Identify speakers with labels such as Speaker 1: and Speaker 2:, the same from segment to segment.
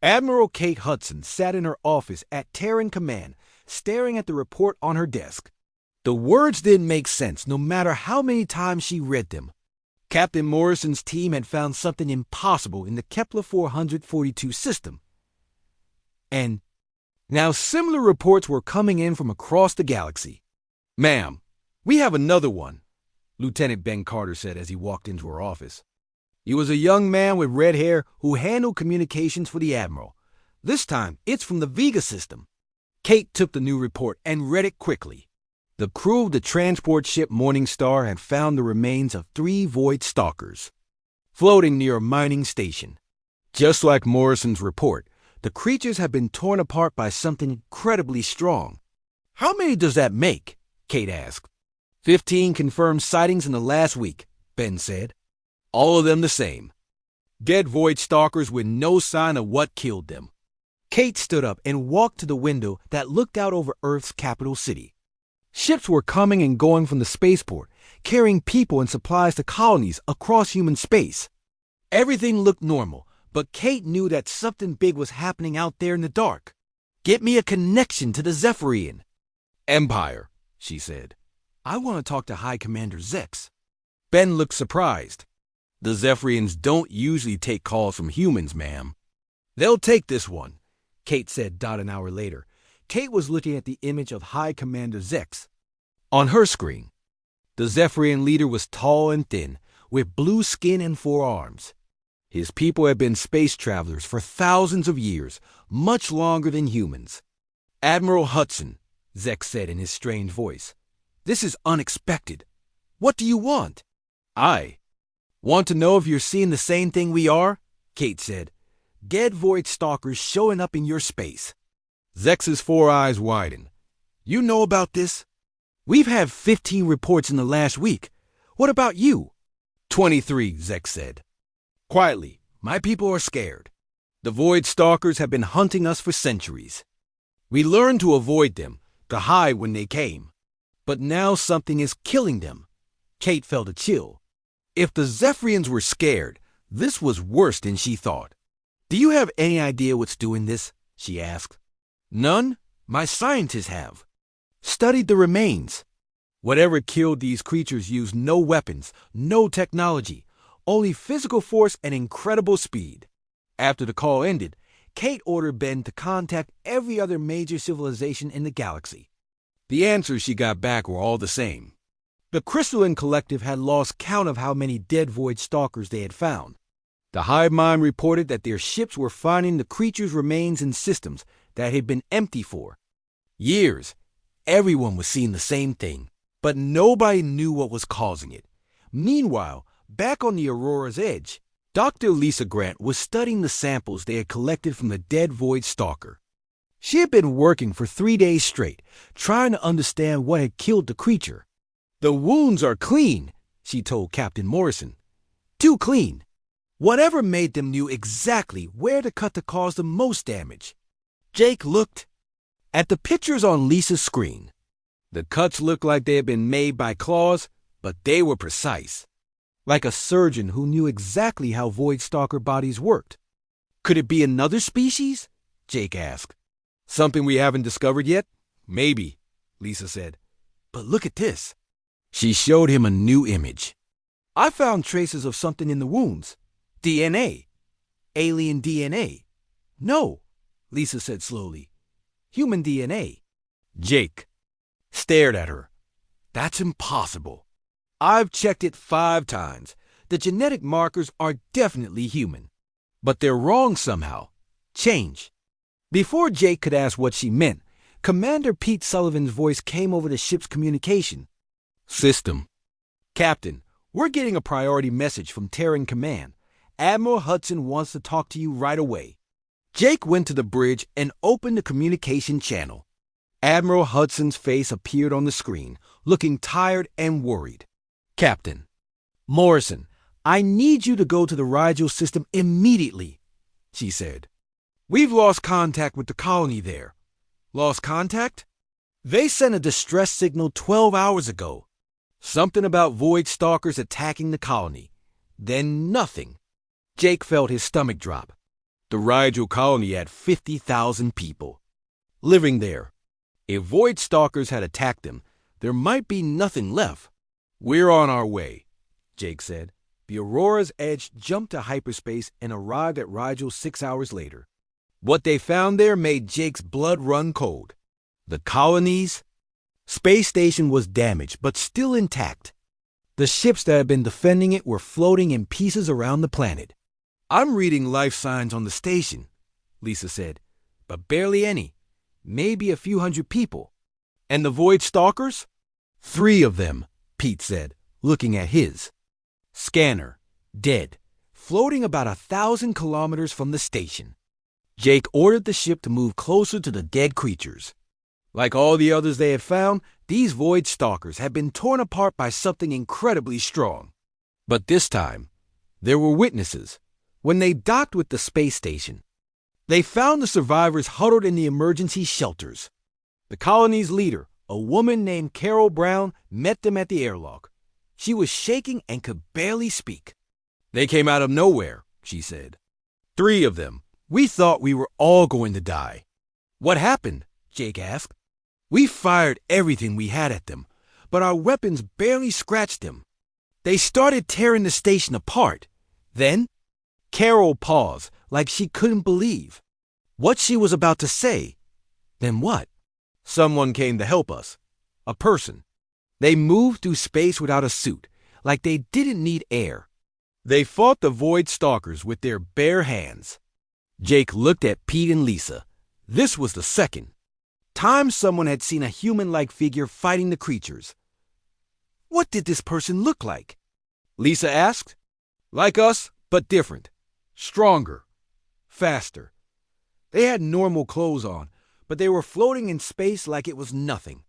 Speaker 1: Admiral Kate Hudson sat in her office at Terran Command, staring at the report on her desk. The words didn't make sense, no matter how many times she read them. Captain Morrison's team had found something impossible in the Kepler 442 system. And now similar reports were coming in from across the galaxy. "Ma'am, we have another one," Lieutenant Ben Carter said as he walked into her office. He was a young man with red hair who handled communications for the Admiral. This time, it's from the Vega system. Kate took the new report and read it quickly. The crew of the transport ship Morning Star had found the remains of 3 Void Stalkers, floating near a mining station. Just like Morrison's report, the creatures had been torn apart by something incredibly strong. "How many does that make?" Kate asked. 15 confirmed sightings in the last week, Ben said. All of them the same. Dead Void Stalkers with no sign of what killed them. Kate stood up and walked to the window that looked out over Earth's capital city. Ships were coming and going from the spaceport, carrying people and supplies to colonies across human space. Everything looked normal, but Kate knew that something big was happening out there in the dark. "Get me a connection to the Zephyrian." "Empire," she said. "I want to talk to High Commander Zex." Ben looked surprised. "The Zephyrians don't usually take calls from humans, ma'am." "They'll take this one," Kate said an hour later. Kate was looking at the image of High Commander Zex on her screen. The Zephyrian leader was tall and thin, with blue skin and 4 arms. His people had been space travelers for thousands of years, much longer than humans. "Admiral Hudson," Zex said in his strange voice, "this is unexpected. What do you want?" "I want to know if you're seeing the same thing we are," Kate said. "Dead Void Stalkers showing up in your space." Zex's 4 eyes widened. "You know about this?" "We've had 15 reports in the last week. What about you?" 23, Zex said. Quietly, "My people are scared. The Void Stalkers have been hunting us for centuries. We learned to avoid them, to hide when they came. But now something is killing them." Kate felt a chill. If the Zephyrians were scared, this was worse than she thought. "Do you have any idea what's doing this?" she asked. "None? My scientists have. Studied the remains. Whatever killed these creatures used no weapons, no technology, only physical force and incredible speed." After the call ended, Kate ordered Ben to contact every other major civilization in the galaxy. The answers she got back were all the same. The Crystalline Collective had lost count of how many dead Void Stalkers they had found. The Hive Mind reported that their ships were finding the creatures' remains in systems that had been empty for years. Everyone was seeing the same thing, but nobody knew what was causing it. Meanwhile, back on the Aurora's edge, Dr. Lisa Grant was studying the samples they had collected from the dead Void Stalker. She had been working for 3 days straight, trying to understand what had killed the creature. "The wounds are clean," she told Captain Morrison. "Too clean. Whatever made them knew exactly where to cut to cause the most damage." Jake looked at the pictures on Lisa's screen. The cuts looked like they had been made by claws, but they were precise. Like a surgeon who knew exactly how Void Stalker bodies worked. "Could it be another species?" Jake asked. "Something we haven't discovered yet? Maybe," Lisa said. "But look at this." She showed him a new image. "I found traces of something in the wounds. DNA. Alien DNA. No," Lisa said slowly. "Human DNA." Jake stared at her. "That's impossible. I've checked it 5 times. The genetic markers are definitely human. But they're wrong somehow. Change." Before Jake could ask what she meant, Commander Pete Sullivan's voice came over the ship's communication system. "Captain, we're getting a priority message from Terran Command. Admiral Hudson wants to talk to you right away." Jake went to the bridge and opened the communication channel. Admiral Hudson's face appeared on the screen, looking tired and worried. "Captain Morrison, I need you to go to the Rigel system immediately," she said. "We've lost contact with the colony there." "Lost contact?" "They sent a distress signal 12 hours ago. Something about Void Stalkers attacking the colony. Then nothing." Jake felt his stomach drop. The Rigel colony had 50,000 people living there. If Void Stalkers had attacked them, there might be nothing left. "We're on our way," Jake said. The Aurora's Edge jumped to hyperspace and arrived at Rigel 6 hours later. What they found there made Jake's blood run cold. The colony's space station was damaged, but still intact. The ships that had been defending it were floating in pieces around the planet. "I'm reading life signs on the station," Lisa said, "but barely any. Maybe a few hundred people." "And the Void Stalkers?" "3 of them," Pete said, looking at his scanner, dead, floating about 1,000 kilometers from the station. Jake ordered the ship to move closer to the dead creatures. Like all the others they had found, these Void Stalkers had been torn apart by something incredibly strong. But this time, there were witnesses. When they docked with the space station, they found the survivors huddled in the emergency shelters. The colony's leader, a woman named Carol Brown, met them at the airlock. She was shaking and could barely speak. "They came out of nowhere," she said. "3 of them. We thought we were all going to die." "What happened?" Jake asked. "We fired everything we had at them, but our weapons barely scratched them. They started tearing the station apart. Then—" Carol paused, like she couldn't believe what she was about to say. "Then what?" "Someone came to help us. A person. They moved through space without a suit, like they didn't need air. They fought the Void Stalkers with their bare hands." Jake looked at Pete and Lisa. This was the second time someone had seen a human-like figure fighting the creatures. "What did this person look like?" Lisa asked. "Like us, but different. Stronger. Faster. They had normal clothes on, but they were floating in space like it was nothing.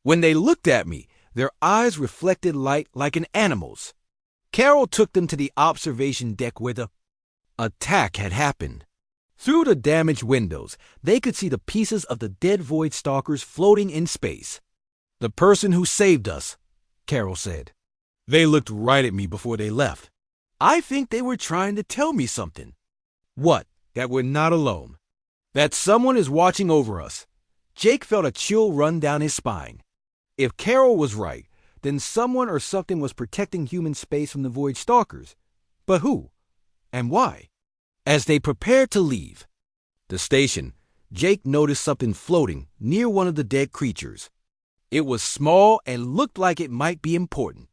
Speaker 1: When they looked at me, their eyes reflected light like an animal's." Carol took them to the observation deck where the attack had happened. Through the damaged windows, they could see the pieces of the dead Void Stalkers floating in space. "The person who saved us," Carol said. "They looked right at me before they left. I think they were trying to tell me something." "What?" "That we're not alone. That someone is watching over us." Jake felt a chill run down his spine. If Carol was right, then someone or something was protecting human space from the Void Stalkers. But who? And why? As they prepared to leave the station, Jake noticed something floating near one of the dead creatures. It was small and looked like it might be important.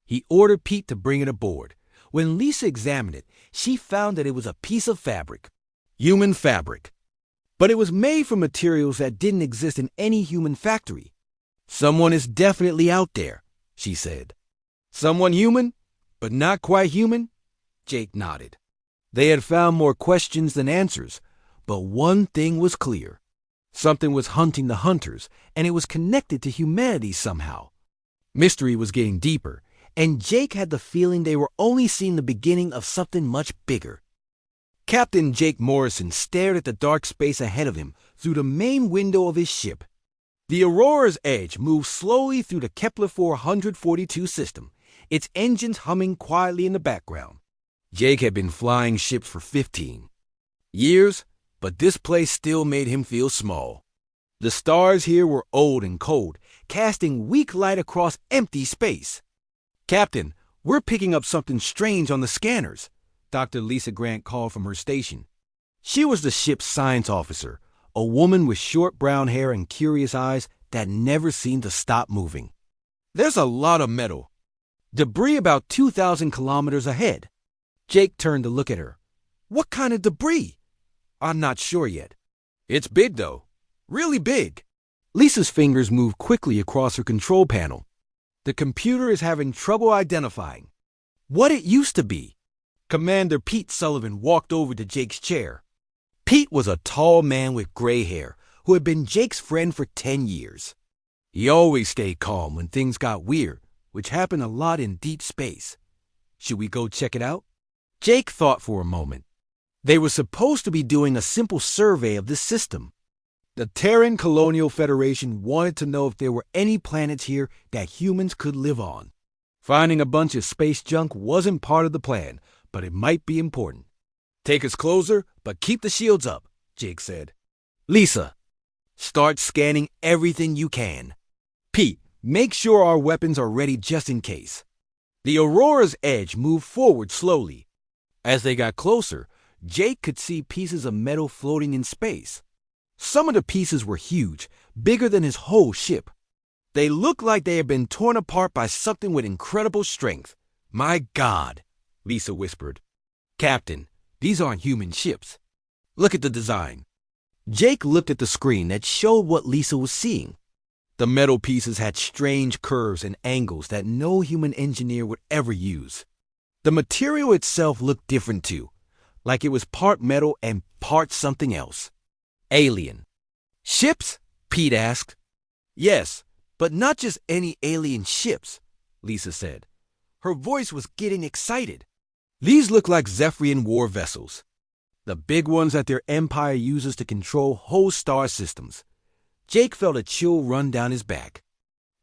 Speaker 1: He ordered Pete to bring it aboard. When Lisa examined it, she found that it was a piece of fabric. Human fabric. But it was made from materials that didn't exist in any human factory. "Someone is definitely out there," she said. "Someone human, but not quite human?" Jake nodded. They had found more questions than answers, but one thing was clear. Something was hunting the hunters, and it was connected to humanity somehow. Mystery was getting deeper, and Jake had the feeling they were only seeing the beginning of something much bigger. Captain Jake Morrison stared at the dark space ahead of him through the main window of his ship. The Aurora's Edge moved slowly through the Kepler 442 system, its engines humming quietly in the background. Jake had been flying ships for 15 years, but this place still made him feel small. The stars here were old and cold, casting weak light across empty space. "Captain, we're picking up something strange on the scanners," Dr. Lisa Grant called from her station. She was the ship's science officer, a woman with short brown hair and curious eyes that never seemed to stop moving. "There's a lot of metal. Debris about 2,000 kilometers ahead." Jake turned to look at her. "What kind of debris?" "I'm not sure yet. It's big, though. Really big." Lisa's fingers moved quickly across her control panel. The computer is having trouble identifying what it used to be. Commander Pete Sullivan walked over to Jake's chair. Pete was a tall man with gray hair who had been Jake's friend for 10 years. He always stayed calm when things got weird, which happened a lot in deep space. "Should we go check it out?" Jake thought for a moment. They were supposed to be doing a simple survey of this system. The Terran Colonial Federation wanted to know if there were any planets here that humans could live on. Finding a bunch of space junk wasn't part of the plan, but it might be important. Take us closer, but keep the shields up, Jake said. Lisa, start scanning everything you can. Pete, make sure our weapons are ready just in case. The Aurora's edge moved forward slowly. As they got closer, Jake could see pieces of metal floating in space. Some of the pieces were huge, bigger than his whole ship. They looked like they had been torn apart by something with incredible strength. My God, Lisa whispered. Captain, these aren't human ships. Look at the design. Jake looked at the screen that showed what Lisa was seeing. The metal pieces had strange curves and angles that no human engineer would ever use. The material itself looked different too, like it was part metal and part something else. Alien. Ships? Pete asked. Yes, but not just any alien ships, Lisa said. Her voice was getting excited. These look like Zephyrian war vessels. The big ones that their empire uses to control whole star systems. Jake felt a chill run down his back.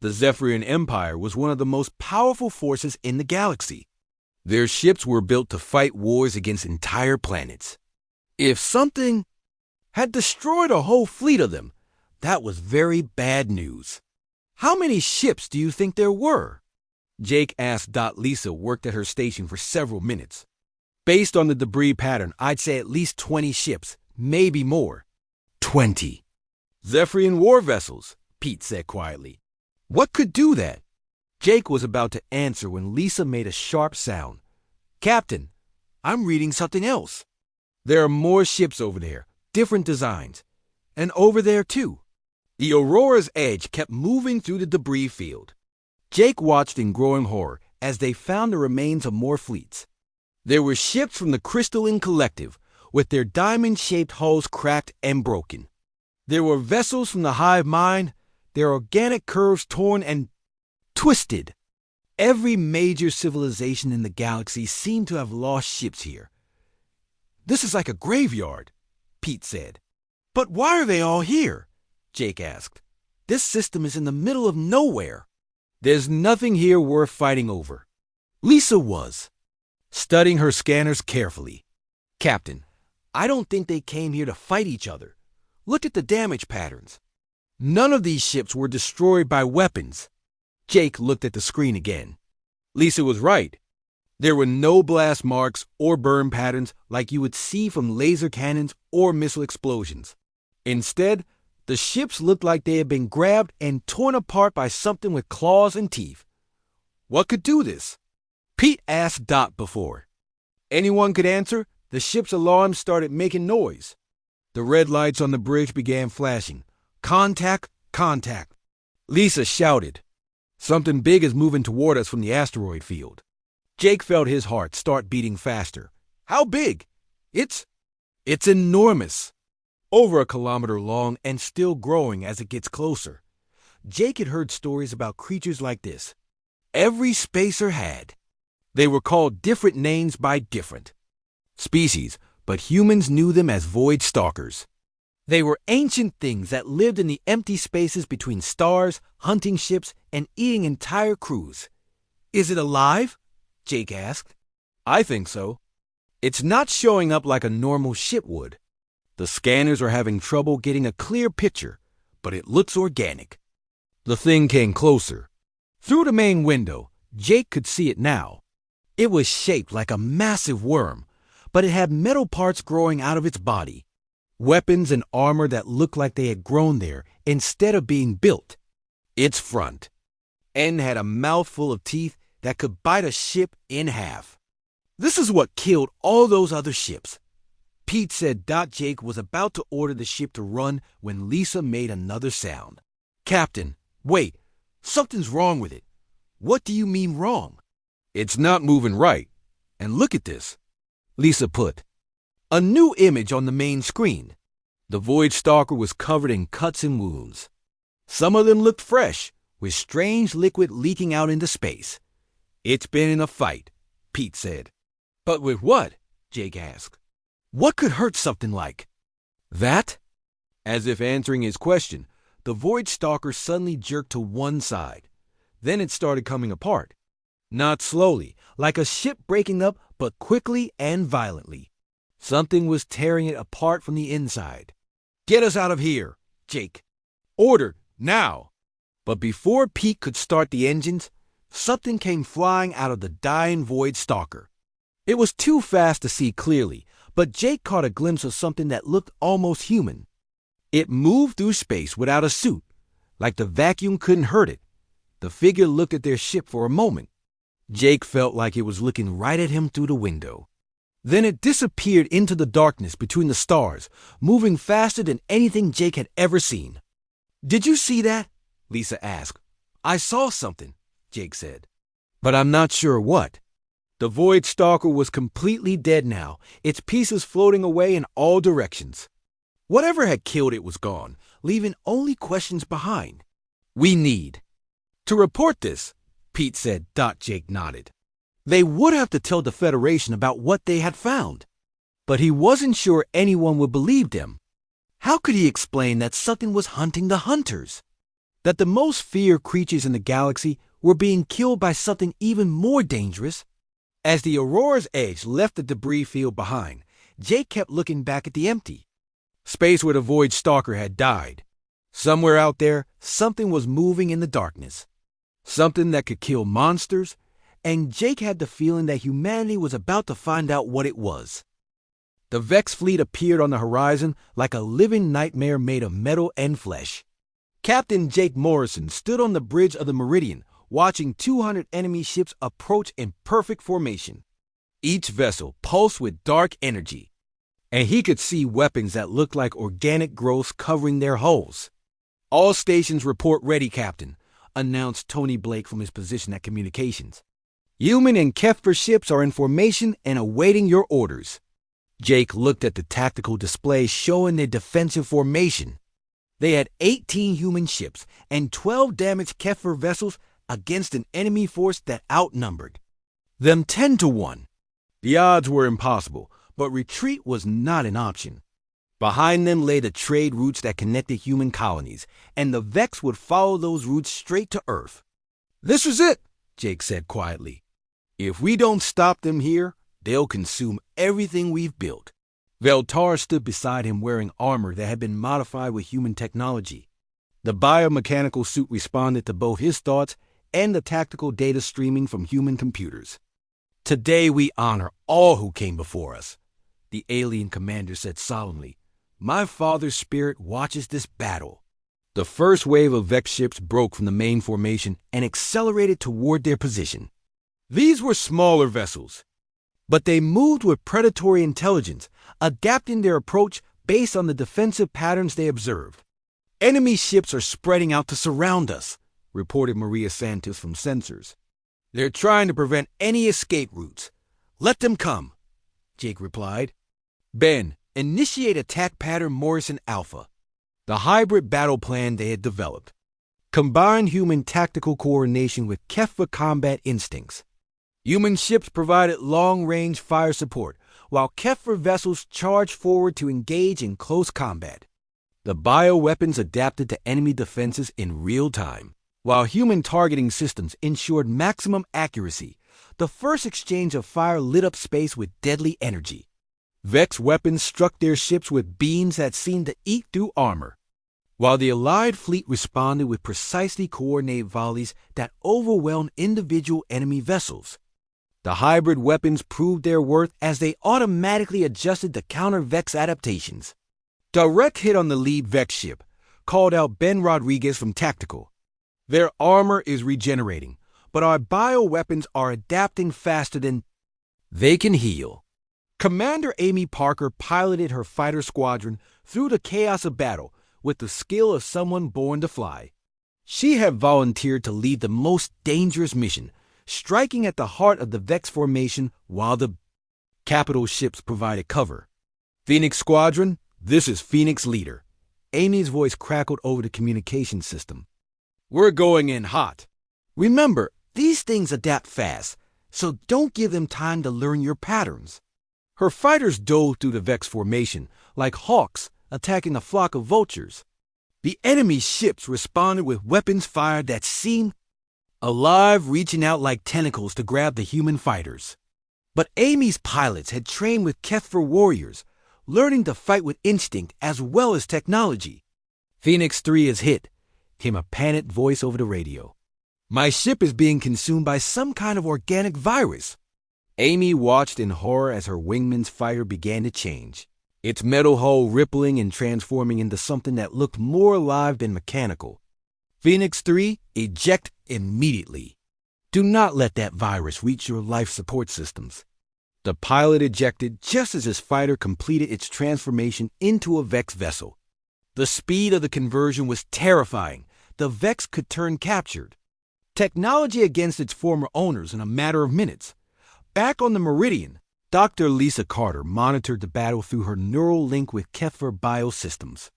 Speaker 1: The Zephyrian Empire was one of the most powerful forces in the galaxy. Their ships were built to fight wars against entire planets. If something had destroyed a whole fleet of them, that was very bad news. How many ships do you think there were? Jake asked. Lisa worked at her station for several minutes. Based on the debris pattern, I'd say at least 20 ships, maybe more. 20. Zephyrian war vessels, Pete said quietly. What could do that? Jake was about to answer when Lisa made a sharp sound. Captain, I'm reading something else. There are more ships over there, different designs. And over there too. The Aurora's edge kept moving through the debris field. Jake watched in growing horror as they found the remains of more fleets. There were ships from the Crystalline Collective, with their diamond-shaped hulls cracked and broken. There were vessels from the Hive Mind, their organic curves torn and twisted. Every major civilization in the galaxy seemed to have lost ships here. This is like a graveyard, Pete said. But why are they all here? Jake asked. This system is in the middle of nowhere. There's nothing here worth fighting over. Lisa was, studying her scanners carefully. Captain, I don't think they came here to fight each other. Look at the damage patterns. None of these ships were destroyed by weapons. Jake looked at the screen again. Lisa was right. There were no blast marks or burn patterns like you would see from laser cannons or missile explosions. Instead, the ships looked like they had been grabbed and torn apart by something with claws and teeth. What could do this? Pete asked before. Anyone could answer. The ship's alarm started making noise. The red lights on the bridge began flashing. Contact, contact. Lisa shouted. Something big is moving toward us from the asteroid field. Jake felt his heart start beating faster. How big? It's enormous. Over 1 kilometer long and still growing as it gets closer. Jake had heard stories about creatures like this. Every spacer had. They were called different names by different species, but humans knew them as void stalkers. They were ancient things that lived in the empty spaces between stars, hunting ships, and eating entire crews. Is it alive? Jake asked. I think so. It's not showing up like a normal ship would. The scanners are having trouble getting a clear picture, but it looks organic. The thing came closer. Through the main window, Jake could see it now. It was shaped like a massive worm, but it had metal parts growing out of its body. Weapons and armor that looked like they had grown there instead of being built. Its front end had a mouthful of teeth that could bite a ship in half. This is what killed all those other ships. Pete said. Jake was about to order the ship to run when Lisa made another sound. Captain, wait, something's wrong with it. What do you mean wrong? It's not moving right. And look at this. Lisa put a new image on the main screen. The Void Stalker was covered in cuts and wounds. Some of them looked fresh, with strange liquid leaking out into space. It's been in a fight, Pete said. But with what? Jake asked. What could hurt something like that? As if answering his question, the Void Stalker suddenly jerked to one side. Then it started coming apart. Not slowly, like a ship breaking up, but quickly and violently. Something was tearing it apart from the inside. "Get us out of here, Jake. Order, now!" But before Pete could start the engines, something came flying out of the dying Void Stalker. It was too fast to see clearly, but Jake caught a glimpse of something that looked almost human. It moved through space without a suit, like the vacuum couldn't hurt it. The figure looked at their ship for a moment. Jake felt like it was looking right at him through the window. Then it disappeared into the darkness between the stars, moving faster than anything Jake had ever seen. "Did you see that?" Lisa asked. "I saw something," Jake said. "But I'm not sure what." The Void Stalker was completely dead now, its pieces floating away in all directions. Whatever had killed it was gone, leaving only questions behind. "We need to report this," Pete said. Jake nodded. They would have to tell the Federation about what they had found. But he wasn't sure anyone would believe them. How could he explain that something was hunting the hunters? That the most feared creatures in the galaxy were being killed by something even more dangerous? As the Aurora's Edge left the debris field behind, Jake kept looking back at the empty space where the Void Stalker had died. Somewhere out there, something was moving in the darkness. Something that could kill monsters, and Jake had the feeling that humanity was about to find out what it was. The Vex fleet appeared on the horizon like a living nightmare made of metal and flesh. Captain Jake Morrison stood on the bridge of the Meridian, watching 200 enemy ships approach in perfect formation. Each vessel pulsed with dark energy, and he could see weapons that looked like organic growths covering their hulls. "All stations report ready, Captain," announced Tony Blake from his position at communications. "Human and Keffer ships are in formation and awaiting your orders." Jake looked at the tactical display showing their defensive formation. They had 18 human ships and 12 damaged Keffer vessels against an enemy force that outnumbered them 10-1. The odds were impossible, but retreat was not an option. Behind them lay the trade routes that connected human colonies, and the Vex would follow those routes straight to Earth. "This is it," Jake said quietly. "If we don't stop them here, they'll consume everything we've built." Veltar stood beside him wearing armor that had been modified with human technology. The biomechanical suit responded to both his thoughts and the tactical data streaming from human computers. "Today we honor all who came before us," the alien commander said solemnly. "My father's spirit watches this battle." The first wave of Vex ships broke from the main formation and accelerated toward their position. These were smaller vessels, but they moved with predatory intelligence, adapting their approach based on the defensive patterns they observed. "Enemy ships are spreading out to surround us," reported Maria Santos from sensors. "They're trying to prevent any escape routes. Let them come," Jake replied. "Ben, initiate attack pattern Morrison Alpha," the hybrid battle plan they had developed. Combined human tactical coordination with Keffa combat instincts. Human ships provided long-range fire support, while Keffer vessels charged forward to engage in close combat. The bioweapons adapted to enemy defenses in real time, while human targeting systems ensured maximum accuracy. The first exchange of fire lit up space with deadly energy. Vex weapons struck their ships with beams that seemed to eat through armor, while the Allied fleet responded with precisely coordinated volleys that overwhelmed individual enemy vessels. The hybrid weapons proved their worth as they automatically adjusted to counter Vex adaptations. Direct hit on the lead Vex ship, called out Ben Rodriguez from Tactical. "Their armor is regenerating, but our bioweapons are adapting faster than they can heal." Commander Amy Parker piloted her fighter squadron through the chaos of battle with the skill of someone born to fly. She had volunteered to lead the most dangerous mission, striking at the heart of the Vex formation while the capital ships provided cover. "Phoenix Squadron, this is Phoenix Leader." Amy's voice crackled over the communication system. "We're going in hot. Remember, these things adapt fast, so don't give them time to learn your patterns." Her fighters dove through the Vex formation like hawks attacking a flock of vultures. The enemy ships responded with weapons fired that seemed alive, reaching out like tentacles to grab the human fighters. But Amy's pilots had trained with HFY warriors, learning to fight with instinct as well as technology. "Phoenix 3 is hit," came a panicked voice over the radio. "My ship is being consumed by some kind of organic virus." Amy watched in horror as her wingman's fighter began to change, its metal hull rippling and transforming into something that looked more alive than mechanical. "Phoenix 3, eject immediately. Do not let that virus reach your life support systems." The pilot ejected just as his fighter completed its transformation into a Vex vessel. The speed of the conversion was terrifying. The Vex could turn captured technology against its former owners in a matter of minutes. Back on the Meridian, Dr. Lisa Carter monitored the battle through her neural link with HFY biosystems.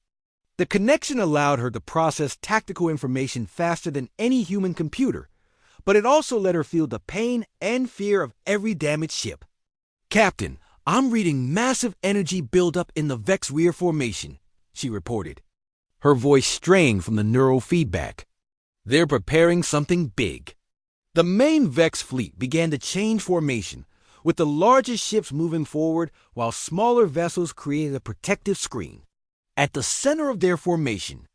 Speaker 1: The connection allowed her to process tactical information faster than any human computer, but it also let her feel the pain and fear of every damaged ship. "Captain, I'm reading massive energy buildup in the Vex rear formation," she reported. Her voice strained from the neural feedback. "They're preparing something big." The main Vex fleet began to change formation, with the largest ships moving forward while smaller vessels created a protective screen. At the center of their formation,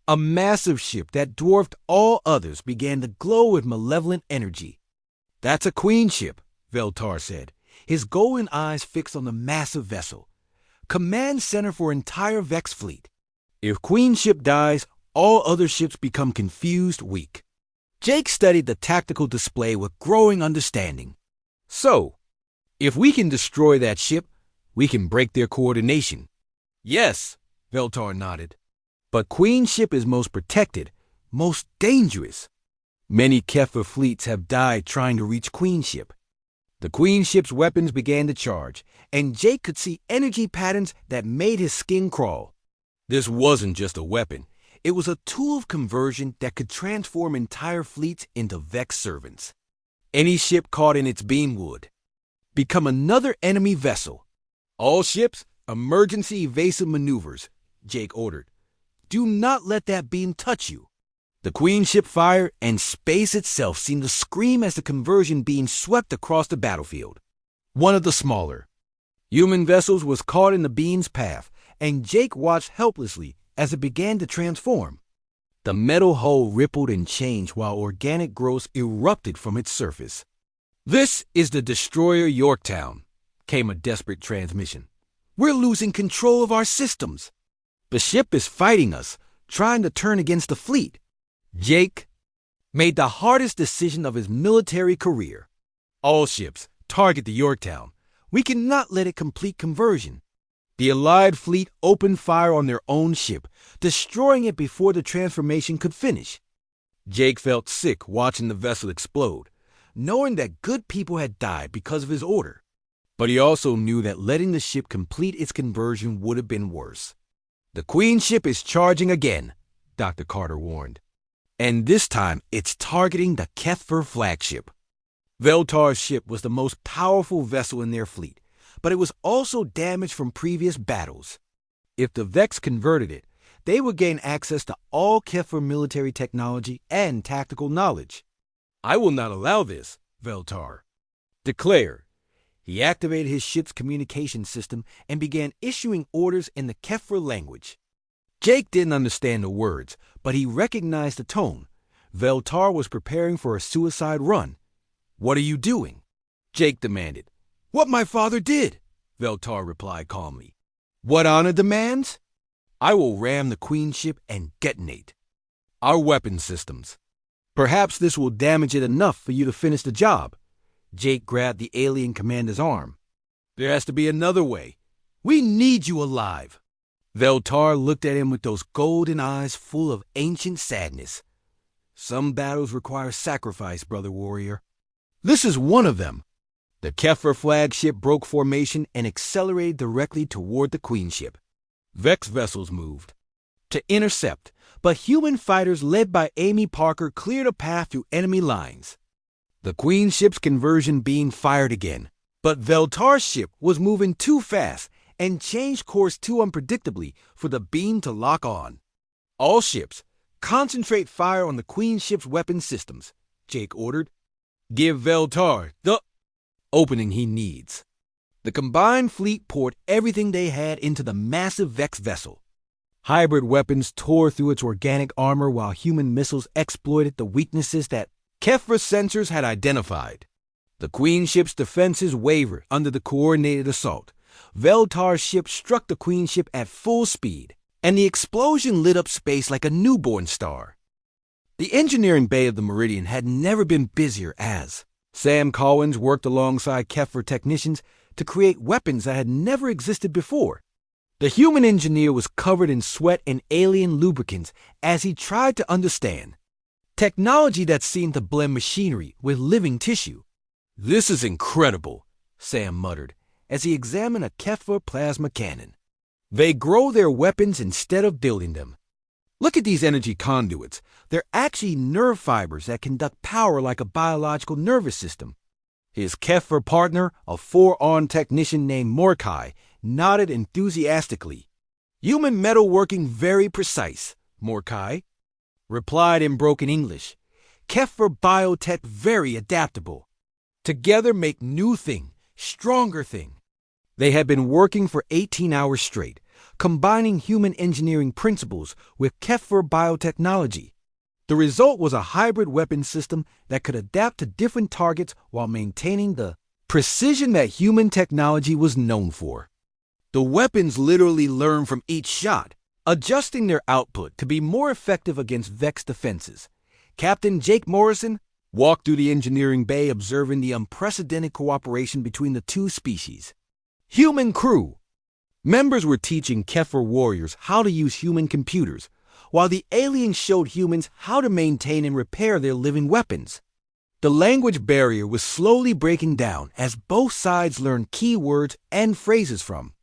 Speaker 1: a massive ship that dwarfed all others began to glow with malevolent energy. "That's a queen ship," Veltar said, his golden eyes fixed on the massive vessel. "Command center for entire Vex fleet. If queen ship dies, all other ships become confused, weak." Jake studied the tactical display with growing understanding. "So, if we can destroy that ship, we can break their coordination." "Yes," Veltar nodded. "But queen ship is most protected, most dangerous. Many HFY fleets have died trying to reach queen ship." The queen ship's weapons began to charge, and Jake could see energy patterns that made his skin crawl. This wasn't just a weapon. It was a tool of conversion that could transform entire fleets into Vex servants. Any ship caught in its beam would become another enemy vessel. "All ships, emergency evasive maneuvers," Jake ordered. "Do not let that beam touch you." The queen ship fired, and space itself seemed to scream as the conversion beam swept across the battlefield. One of the smaller human vessels was caught in the beam's path, and Jake watched helplessly as it began to transform. The metal hull rippled and changed while organic growth erupted from its surface. "This is the destroyer Yorktown," came a desperate transmission. "We're losing control of our systems. The ship is fighting us, trying to turn against the fleet." Jake made the hardest decision of his military career. "All ships, target the Yorktown. We cannot let it complete conversion." The Allied fleet opened fire on their own ship, destroying it before the transformation could finish. Jake felt sick watching the vessel explode, knowing that good people had died because of his order. But he also knew that letting the ship complete its conversion would have been worse. "The queen ship is charging again," Dr. Carter warned. "And this time it's targeting the HFY flagship." Veltar's ship was the most powerful vessel in their fleet, but it was also damaged from previous battles. If the Vex converted it, they would gain access to all HFY military technology and tactical knowledge. "I will not allow this," Veltar declared. He activated his ship's communication system and began issuing orders in the HFY language. Jake didn't understand the words, but he recognized the tone. Veltar was preparing for a suicide run. "What are you doing?" Jake demanded. "What my father did," Veltar replied calmly. "What honor demands? I will ram the queen ship and detonate our weapon systems. Perhaps this will damage it enough for you to finish the job." Jake grabbed the alien commander's arm. "There has to be another way. We need you alive." Veltar looked at him with those golden eyes full of ancient sadness. "Some battles require sacrifice, brother warrior. This is one of them." The HFY flagship broke formation and accelerated directly toward the queen ship. Vex vessels moved to intercept, but human fighters led by Amy Parker cleared a path through enemy lines. The queen ship's conversion beam fired again, but Veltar's ship was moving too fast and changed course too unpredictably for the beam to lock on. "All ships, concentrate fire on the queen ship's weapon systems," Jake ordered. "Give Veltar the..." opening he needs. The combined fleet poured everything they had into the massive Vex vessel. Hybrid weapons tore through its organic armor while human missiles exploited the weaknesses that HFY sensors had identified. The Queen ship's defenses wavered under the coordinated assault. Veltar's ship struck the Queen ship at full speed, and the explosion lit up space like a newborn star. The engineering bay of the Meridian had never been busier as Sam Collins worked alongside HFY technicians to create weapons that had never existed before. The human engineer was covered in sweat and alien lubricants as he tried to understand technology that seemed to blend machinery with living tissue. "This is incredible," Sam muttered as he examined a HFY plasma cannon. "They grow their weapons instead of building them. Look at these energy conduits. They're actually nerve fibers that conduct power like a biological nervous system." His HFY partner, a four-armed technician named Mordecai, nodded enthusiastically. "Human metal working very precise," Mordecai replied in broken English. "HFY biotech very adaptable. Together make new thing, stronger thing." They had been working for 18 hours straight, combining human engineering principles with HFY biotechnology. The result was a hybrid weapon system that could adapt to different targets while maintaining the precision that human technology was known for. The weapons literally learn from each shot, adjusting their output to be more effective against Vex defenses. Captain Jake Morrison walked through the engineering bay observing the unprecedented cooperation between the two species. Human crew. Members were teaching HFY warriors how to use human computers, while the aliens showed humans how to maintain and repair their living weapons. The language barrier was slowly breaking down as both sides learned key words and phrases from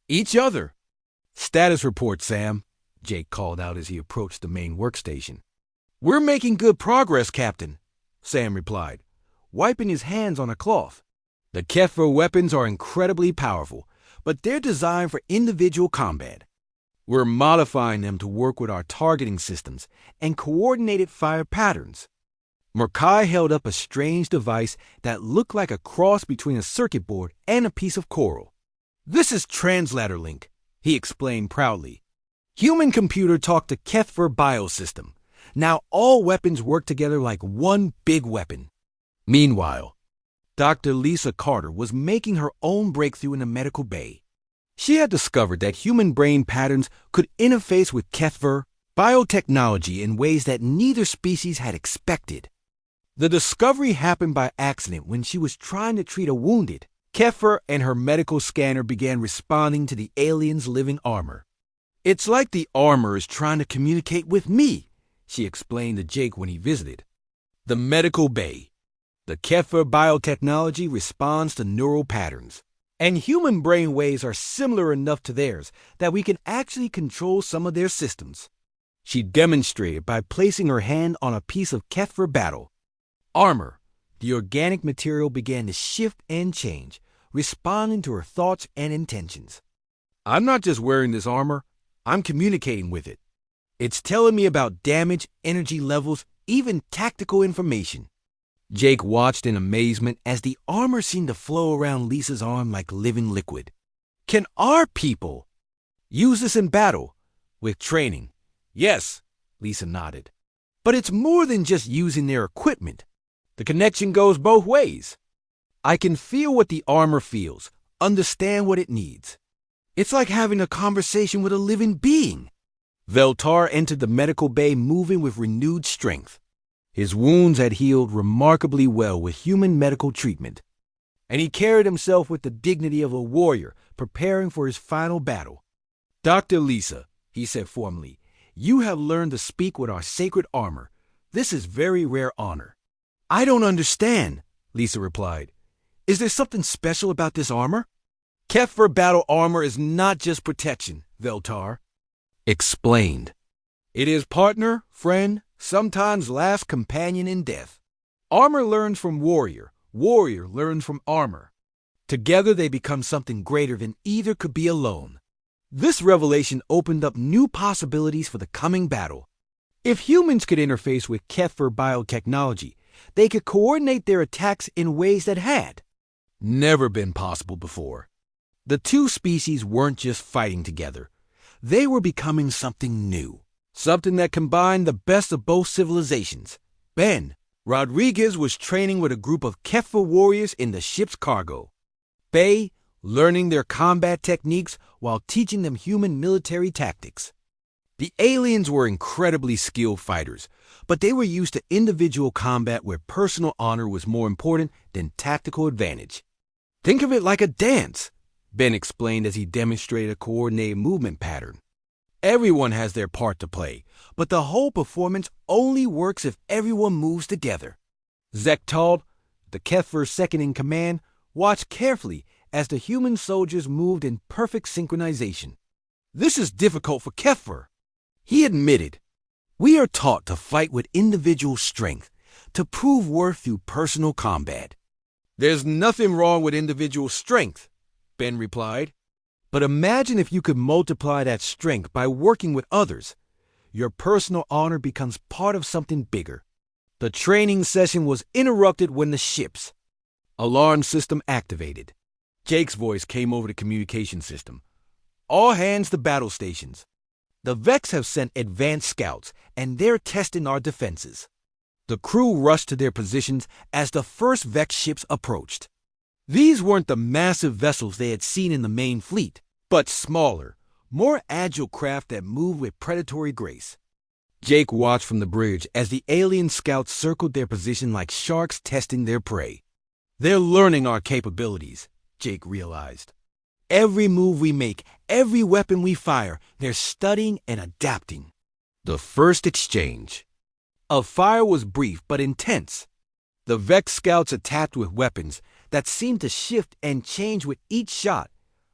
Speaker 1: each other. "Status report, Sam," Jake called out as he approached the main workstation. "We're making good progress, Captain," Sam replied, wiping his hands on a cloth. "The HFY weapons are incredibly powerful, but they're designed for individual combat. We're modifying them to work with our targeting systems and coordinated fire patterns." Mordecai held up a strange device that looked like a cross between a circuit board and a piece of coral. "This is Translator Link," he explained proudly. "Human computer talk to HFY biosystem. Now all weapons work together like one big weapon." Meanwhile, Dr. Lisa Carter was making her own breakthrough in the medical bay. She had discovered that human brain patterns could interface with HFY biotechnology in ways that neither species had expected. The discovery happened by accident when she was trying to treat a wounded. HFY and her medical scanner began responding to the alien's living armor. "It's like the armor is trying to communicate with me," she explained to Jake when he visited. The medical bay. The HFY biotechnology responds to neural patterns, and human brain waves are similar enough to theirs that we can actually control some of their systems. She demonstrated by placing her hand on a piece of HFY battle armor. The organic material began to shift and change, responding to her thoughts and intentions. "I'm not just wearing this armor, I'm communicating with it. It's telling me about damage, energy levels, even tactical information." Jake watched in amazement as the armor seemed to flow around Lisa's arm like living liquid. "Can our people use this in battle?" "With training, yes," Lisa nodded. "But it's more than just using their equipment. The connection goes both ways. I can feel what the armor feels, understand what it needs. It's like having a conversation with a living being." Veltar entered the medical bay moving with renewed strength. His wounds had healed remarkably well with human medical treatment, and he carried himself with the dignity of a warrior preparing for his final battle. "Dr. Lisa," he said formally, "you have learned to speak with our sacred armor. This is very rare honor." "I don't understand," Lisa replied. "Is there something special about this armor?" "HFY battle armor is not just protection," Veltar explained. "It is partner, friend, sometimes last companion in death. Armor learns from warrior, warrior learns from armor. Together they become something greater than either could be alone." This revelation opened up new possibilities for the coming battle. If humans could interface with HFY biotechnology, they could coordinate their attacks in ways that had never been possible before. The two species weren't just fighting together. They were becoming something new, something that combined the best of both civilizations. Ben Rodriguez was training with a group of HFY warriors in the ship's cargo. Bay, learning their combat techniques while teaching them human military tactics. The aliens were incredibly skilled fighters, but they were used to individual combat where personal honor was more important than tactical advantage. Think of it like a dance, Ben explained as he demonstrated a coordinated movement pattern. Everyone has their part to play, but the whole performance only works if everyone moves together. Zektal, the HFY's second-in-command, watched carefully as the human soldiers moved in perfect synchronization. This is difficult for HFY, he admitted. We are taught to fight with individual strength, to prove worth through personal combat. There's nothing wrong with individual strength, Ben replied. But imagine if you could multiply that strength by working with others. Your personal honor becomes part of something bigger. The training session was interrupted when the ship's alarm system activated. Jake's voice came over the communication system. All hands to battle stations. The Vex have sent advanced scouts, and they're testing our defenses. The crew rushed to their positions as the first Vex ships approached. These weren't the massive vessels they had seen in the main fleet, but smaller, more agile craft that moved with predatory grace. Jake watched from the bridge as the alien scouts circled their position like sharks testing their prey. They're learning our capabilities, Jake realized. Every move we make, every weapon we fire, they're studying and adapting. The first exchange of fire was brief but intense. The Vex scouts attacked with weapons that seemed to shift and change with each shot,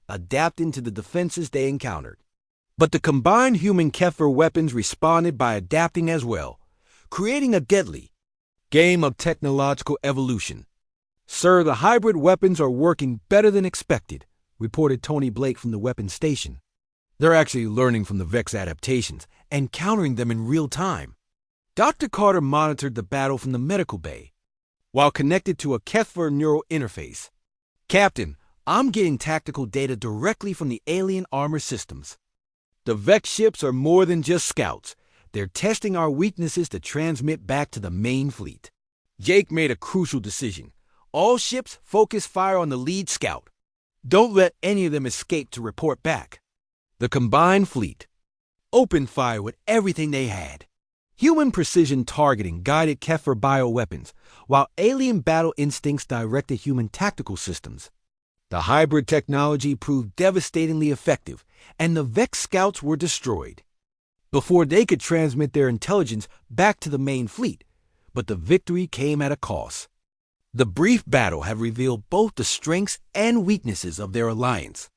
Speaker 1: adapting to the defenses they encountered. But the combined human HFY weapons responded by adapting as well, creating a deadly game of technological evolution. Sir, the hybrid weapons are working better than expected, reported Tony Blake from the weapons station. They're actually learning from the Vex adaptations and countering them in real time. Dr. Carter monitored the battle from the medical bay, while connected to a HFY neural interface. Captain, I'm getting tactical data directly from the alien armor systems. The Vex ships are more than just scouts. They're testing our weaknesses to transmit back to the main fleet. Jake made a crucial decision. All ships focus fire on the lead scout. Don't let any of them escape to report back. The combined fleet opened fire with everything they had. Human precision targeting guided HFY bioweapons, while alien battle instincts directed human tactical systems. The hybrid technology proved devastatingly effective, and the Vex scouts were destroyed before they could transmit their intelligence back to the main fleet, but the victory came at a cost. The brief battle had revealed both the strengths and weaknesses of their alliance.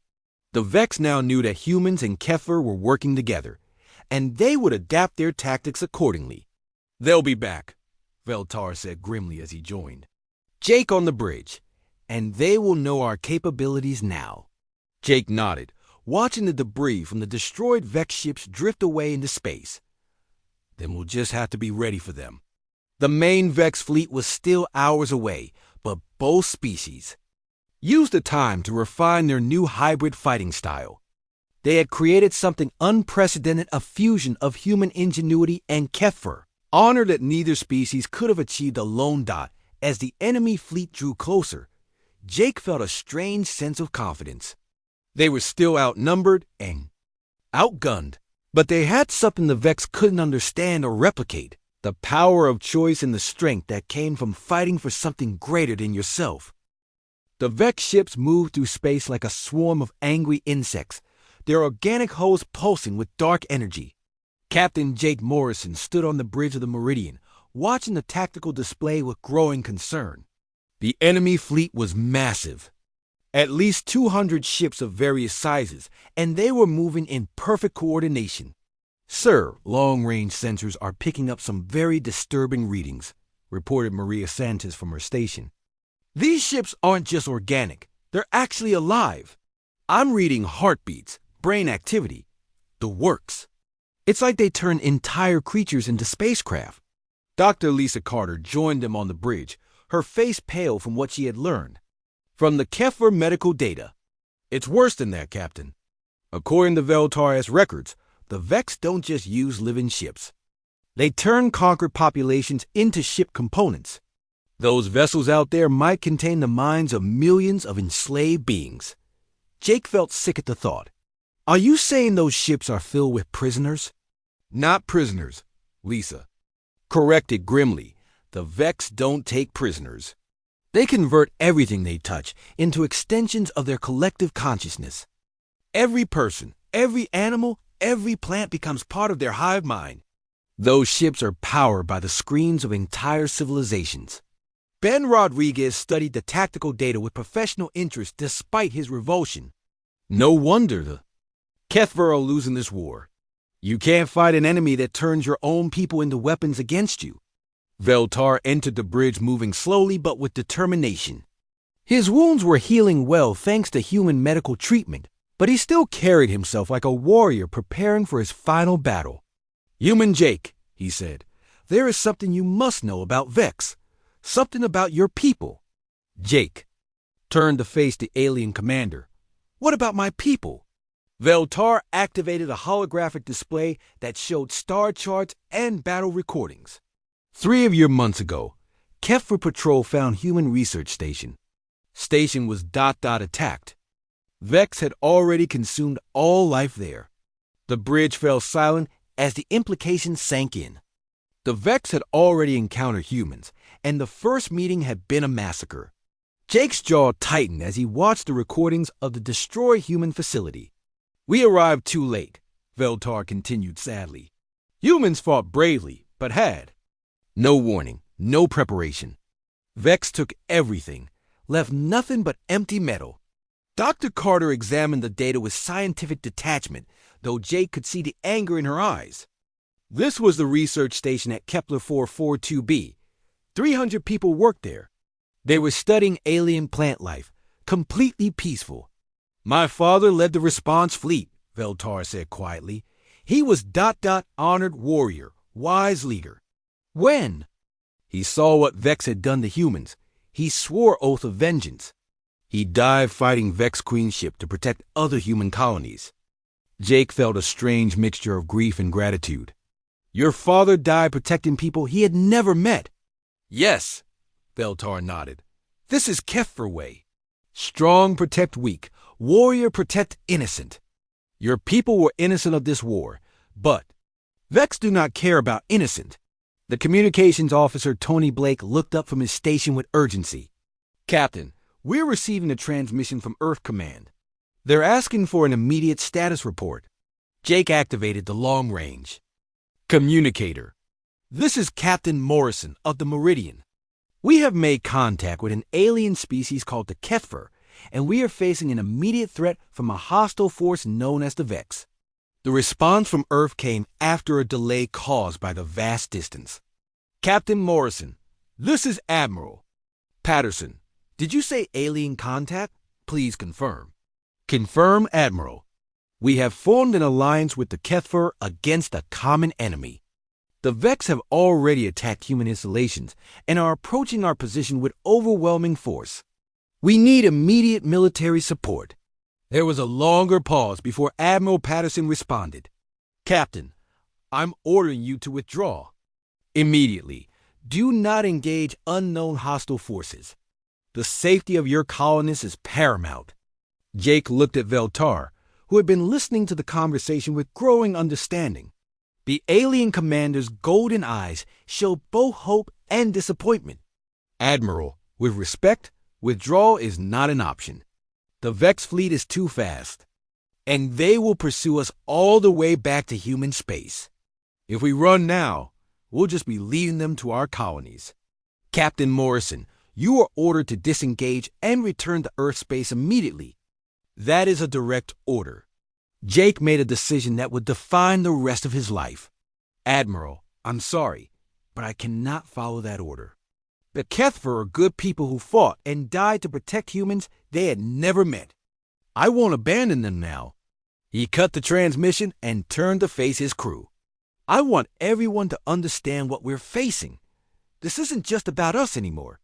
Speaker 1: The Vex now knew that humans and HFY were working together, and they would adapt their tactics accordingly. They'll be back, Veltar said grimly as he joined Jake on the bridge, and they will know our capabilities now. Jake nodded, watching the debris from the destroyed Vex ships drift away into space. Then we'll just have to be ready for them. The main Vex fleet was still hours away, but both species used the time to refine their new hybrid fighting style. They had created something unprecedented, a fusion of human ingenuity and HFY, honor that neither species could have achieved alone. As the enemy fleet drew closer, Jake felt a strange sense of confidence. They were still outnumbered and outgunned, but they had something the Vex couldn't understand or replicate. The power of choice and the strength that came from fighting for something greater than yourself. The Vex ships moved through space like a swarm of angry insects, their organic hulls pulsing with dark energy. Captain Jake Morrison stood on the bridge of the Meridian, watching the tactical display with growing concern. The enemy fleet was massive. At least 200 ships of various sizes, and they were moving in perfect coordination. Sir, long-range sensors are picking up some very disturbing readings, reported Maria Sanchez from her station. These ships aren't just organic, they're actually alive. I'm reading heartbeats, brain activity, the works. It's like they turn entire creatures into spacecraft. Dr. Lisa Carter joined them on the bridge, her face pale from what she had learned. From the Kefir medical data. It's worse than that, Captain. According to Veltar's records, the Vex don't just use living ships. They turn conquered populations into ship components. Those vessels out there might contain the minds of millions of enslaved beings. Jake felt sick at the thought. Are you saying those ships are filled with prisoners? Not prisoners, Lisa. Corrected grimly. The Vex don't take prisoners. They convert everything they touch into extensions of their collective consciousness. Every person, every animal, every plant becomes part of their hive mind. Those ships are powered by the screens of entire civilizations. Ben Rodriguez studied the tactical data with professional interest despite his revulsion. No wonder the Kefir are losing this war. You can't fight an enemy that turns your own people into weapons against you. Veltar entered the bridge moving slowly but with determination. His wounds were healing well thanks to human medical treatment, but he still carried himself like a warrior preparing for his final battle. Human Jake, he said, there is something you must know about Vex. Something about your people. Jake turned to face the alien commander. What about my people? Veltar activated a holographic display that showed star charts and battle recordings. 3 of your months ago, Kefir Patrol found human research station. Station was attacked. Vex had already consumed all life there. The bridge fell silent as the implications sank in. The Vex had already encountered humans, and the first meeting had been a massacre. Jake's jaw tightened as he watched the recordings of the destroyed human facility. We arrived too late, Veltar continued sadly. Humans fought bravely, but had no warning, no preparation. Vex took everything, left nothing but empty metal. Dr. Carter examined the data with scientific detachment, though Jake could see the anger in her eyes. This was the research station at Kepler 442b. 300 people worked there. They were studying alien plant life, completely peaceful. My father led the response fleet, Veltar said quietly. He was ... honored warrior, wise leader. When he saw what Vex had done to humans, he swore oath of vengeance. He died fighting Vex Queen ship to protect other human colonies. Jake felt a strange mixture of grief and gratitude. Your father died protecting people he had never met. Yes, Veltar nodded. This is Kefir way. Strong protect weak, warrior protect innocent. Your people were innocent of this war, but Vex do not care about innocent. The communications officer Tony Blake looked up from his station with urgency. Captain, we're receiving a transmission from Earth Command. They're asking for an immediate status report. Jake activated the long range communicator. This is Captain Morrison of the Meridian. We have made contact with an alien species called the Kefir, and we are facing an immediate threat from a hostile force known as the Vex. The response from Earth came after a delay caused by the vast distance. Captain Morrison, this is Admiral Patterson. Did you say alien contact? Please confirm. Confirm, Admiral. We have formed an alliance with the Kefir against a common enemy. The Vex have already attacked human installations and are approaching our position with overwhelming force. We need immediate military support. There was a longer pause before Admiral Patterson responded. Captain, I'm ordering you to withdraw. Immediately. Do not engage unknown hostile forces. The safety of your colonists is paramount. Jake looked at Veltar, who had been listening to the conversation with growing understanding. The alien commander's golden eyes showed both hope and disappointment. Admiral, with respect, withdrawal is not an option. The Vex fleet is too fast, and they will pursue us all the way back to human space. If we run now, we'll just be leading them to our colonies. Captain Morrison, you are ordered to disengage and return to Earth space immediately. That is a direct order. Jake made a decision that would define the rest of his life. Admiral, I'm sorry, but I cannot follow that order. The Kefir are good people who fought and died to protect humans they had never met. I won't abandon them now. He cut the transmission and turned to face his crew. I want everyone to understand what we're facing. This isn't just about us anymore.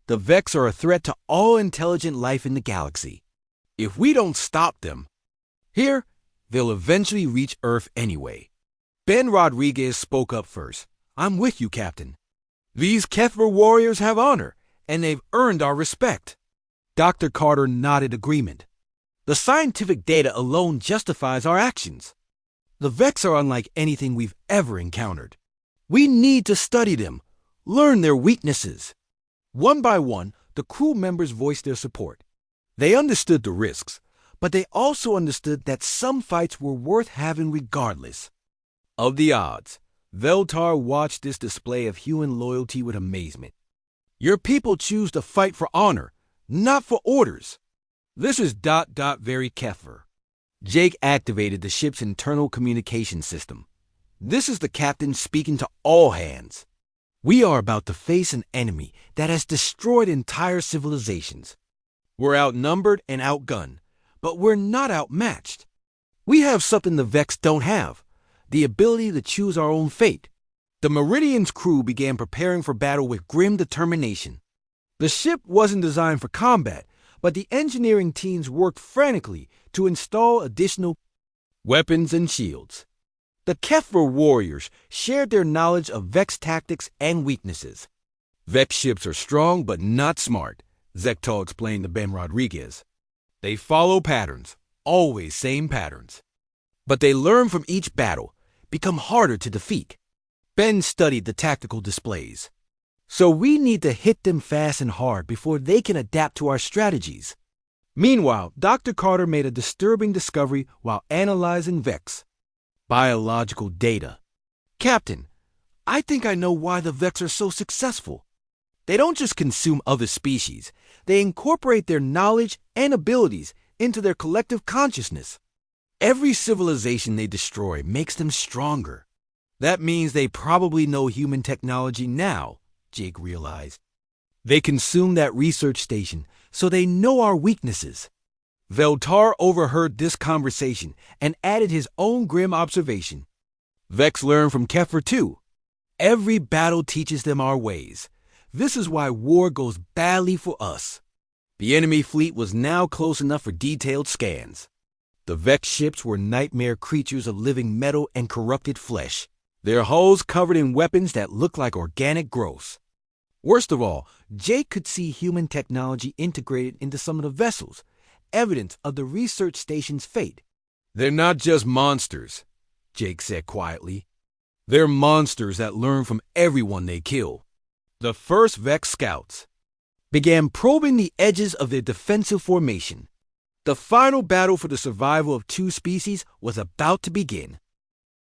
Speaker 1: The Vex are a threat to all intelligent life in the galaxy. If we don't stop them, they'll eventually reach Earth anyway. Ben Rodriguez spoke up first. I'm with you, Captain. These Kethra warriors have honor, and they've earned our respect. Dr. Carter nodded agreement. The scientific data alone justifies our actions. The Vex are unlike anything we've ever encountered. We need to study them, learn their weaknesses. One by one, the crew members voiced their support. They understood the risks, but they also understood that some fights were worth having regardless of the odds. Veltar watched this display of human loyalty with amazement. Your people choose to fight for honor, not for orders. This is very Kethra. Jake activated the ship's internal communication system. This is the captain speaking to all hands. We are about to face an enemy that has destroyed entire civilizations. We're outnumbered and outgunned, but we're not outmatched. We have something the Vex don't have, the ability to choose our own fate. The Meridian's crew began preparing for battle with grim determination. The ship wasn't designed for combat, but the engineering teams worked frantically to install additional weapons and shields. The Kethra warriors shared their knowledge of Vex tactics and weaknesses. Vex ships are strong but not smart, Zektal explained to Ben Rodriguez. They follow patterns, always same patterns. But they learn from each battle, become harder to defeat. Ben studied the tactical displays. So we need to hit them fast and hard before they can adapt to our strategies. Meanwhile, Dr. Carter made a disturbing discovery while analyzing Vex. Biological data. Captain, I think I know why the Vex are so successful. They don't just consume other species. They incorporate their knowledge and abilities into their collective consciousness. Every civilization they destroy makes them stronger. That means they probably know human technology now, Jake realized. They consume that research station, so they know our weaknesses. Veltar overheard this conversation and added his own grim observation. Vex learn from Kethra too. Every battle teaches them our ways. This is why war goes badly for us. The enemy fleet was now close enough for detailed scans. The Vex ships were nightmare creatures of living metal and corrupted flesh, their hulls covered in weapons that looked like organic growths. Worst of all, Jake could see human technology integrated into some of the vessels, evidence of the research station's fate. They're not just monsters, Jake said quietly. They're monsters that learn from everyone they kill. The first Vex scouts began probing the edges of their defensive formation. The final battle for the survival of two species was about to begin.